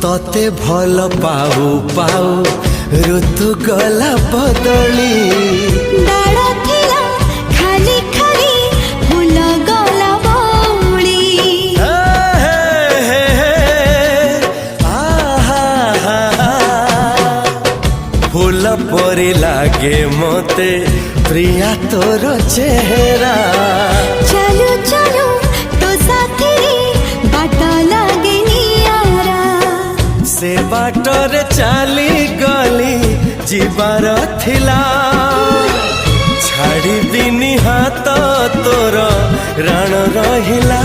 तते भल पाऊ पाऊ ऋतु गला बदली डाळ थिला खाली खाली फूल गला बौली फूल परी लागे मते प्रिया तोर चेहरा चलू चलू तो साथी बाट लागे नियारा से बाटरे चली गली जीवार थिला छाड़ी दिनी हाथ तोर राण रहिला।